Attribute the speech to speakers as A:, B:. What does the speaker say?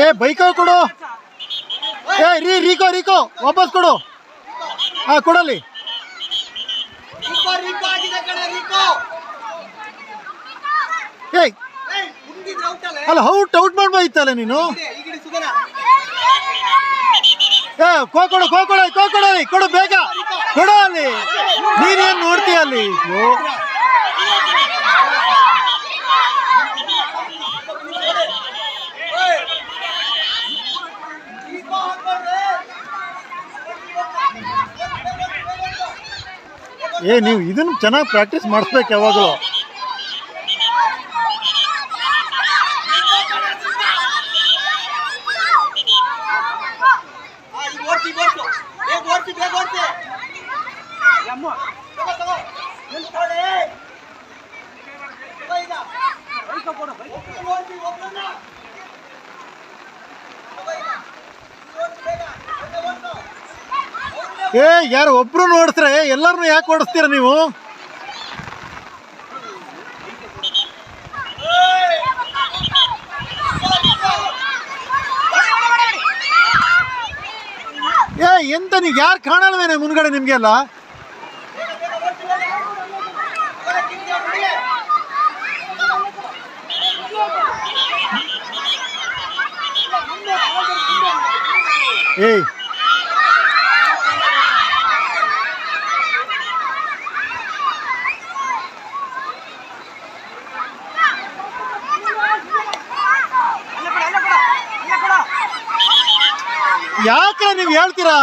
A: ಏ ಬೈಕ್ ಕೊಡು. ಏ ರೀಕೋ ರೀಕೋ ವಾಪಸ್ ಕೊಡು. ಹಾ ಕೊಡಲಿ. ಏಯ್ ಅಲ್ಲ ಔಟ್ ಮಾಡ್ಬೋದಿತ್ತಲ್ಲ ನೀನು. ಏ ಕೊಡು ಬೇಗ ಕೊಡು. ಅಲ್ಲಿ ನೀನೇನ್ ನೋಡ್ತೀಯ ಅಲ್ಲಿ. ಏ ನೀವು ಇದನ್ನು ಚೆನ್ನಾಗಿ ಪ್ರಾಕ್ಟೀಸ್ ಮಾಡಿಸ್ಬೇಕು ಯಾವಾಗಲೂ. ಏ ಯಾರು ಒಬ್ರು ನೋಡಿಸ್ರೆ ಎಲ್ಲರನ್ನು ಯಾಕೆ ಓಡಿಸ್ತೀರ ನೀವು? ಏ ಎಂತ ನೀವು ಯಾರು ಕಾಣಲ್ವೇನೆ ಮುಂದ್ಗಡೆ ನಿಮ್ಗೆಲ್ಲ? ಏಯ್ ಯಾಕೆ ನೀವು ಹೇಳ್ತೀರಾ?